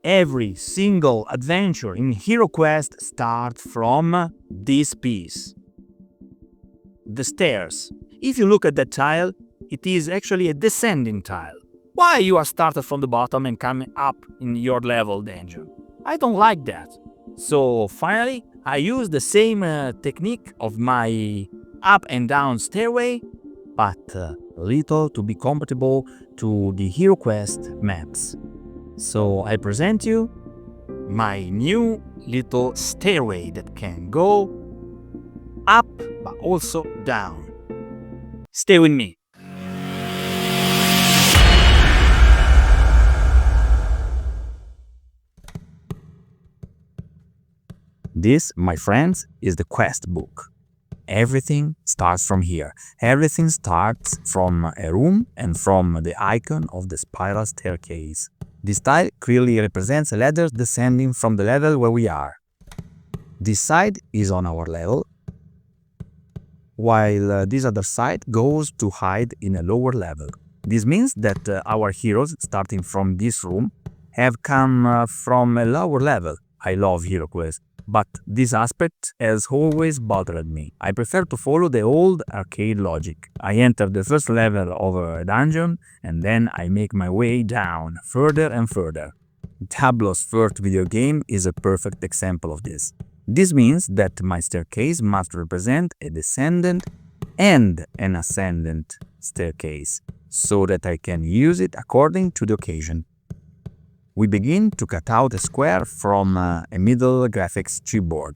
Every single adventure in HeroQuest starts from this piece. The stairs. If you look at that tile, it is actually a descending tile. Why you are started from the bottom and coming up in your level dungeon? I don't like that. So finally, I use the same technique of my up and down stairway, but a little to be compatible to the HeroQuest maps. So I present you my new little stairway that can go up but also down. Stay with me. This, my friends, is the quest book. Everything starts from here. Everything starts from a room and from the icon of the spiral staircase. This tile clearly represents a ladder descending from the level where we are. This side is on our level, while this other side goes to hide in a lower level. This means that our heroes, starting from this room, have come from a lower level. I love HeroQuest, but this aspect has always bothered me. I prefer to follow the old arcade logic. I enter the first level of a dungeon and then I make my way down further and further. Diablo's first video game is a perfect example of this. This means that my staircase must represent a descendant and an ascendant staircase, so that I can use it according to the occasion. We begin to cut out a square from a middle graphics chipboard.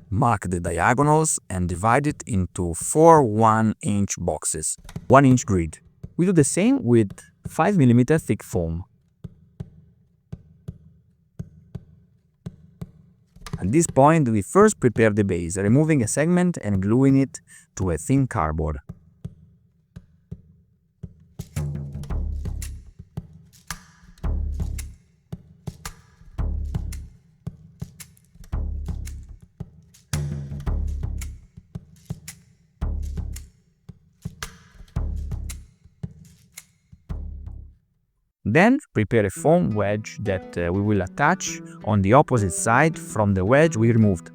Mark the diagonals and divide it into 4 1-inch boxes, 1-inch grid. We do the same with 5mm thick foam. At this point, we first prepare the base, removing a segment and gluing it to a thin cardboard. Then prepare a foam wedge that we will attach on the opposite side from the wedge we removed.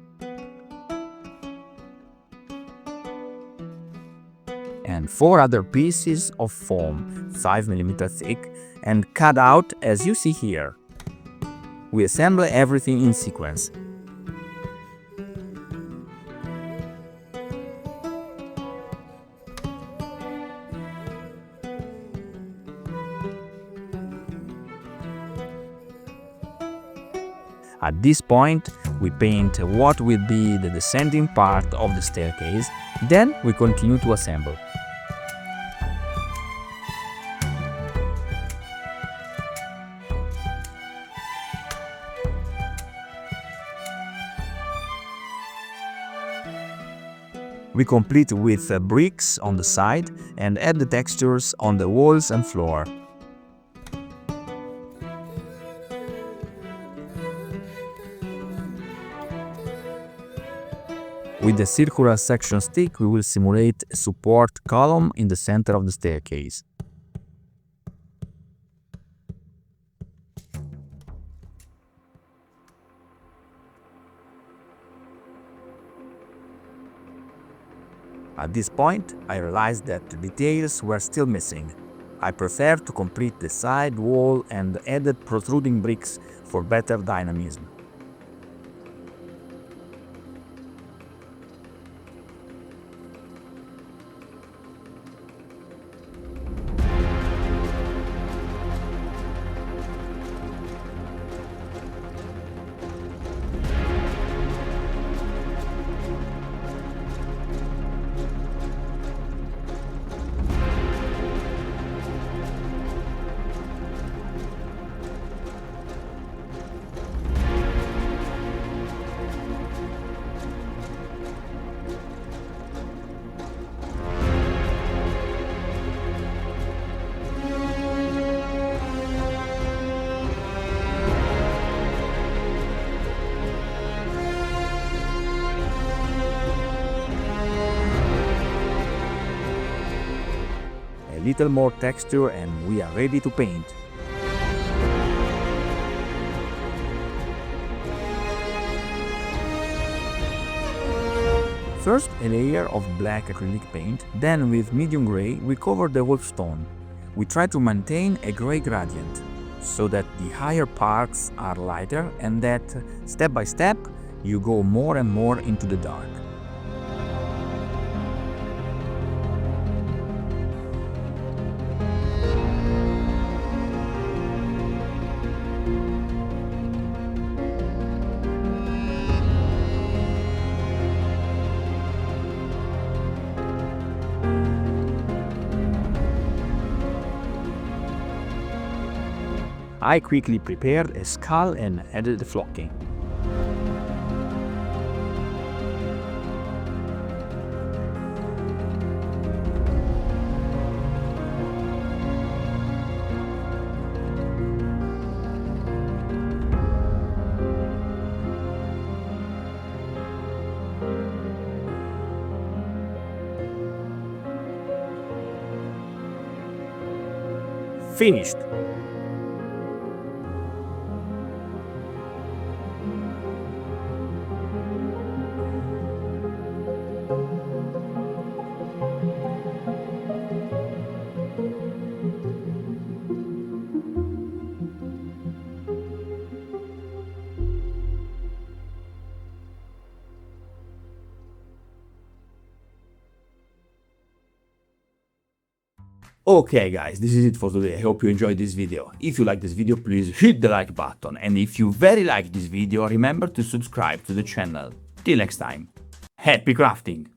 And 4 other pieces of foam, 5mm thick, and cut out as you see here. We assemble everything in sequence. At this point, we paint what will be the descending part of the staircase, then we continue to assemble. We complete with bricks on the side and add the textures on the walls and floor. With the circular section stick, we will simulate a support column in the center of the staircase. At this point, I realized that the details were still missing. I prefer to complete the side wall and added protruding bricks for better dynamism. Little more texture and we are ready to paint. First, a layer of black acrylic paint, then with medium gray we cover the whole stone. We try to maintain a gray gradient, so that the higher parts are lighter and that, step by step, you go more and more into the dark. I quickly prepared a skull and added the flocking. Finished! Okay guys, this is it for today. I hope you enjoyed this video. If you like this video, please hit the like button, and if you very like this video, remember to subscribe to the channel. Till next time, happy crafting!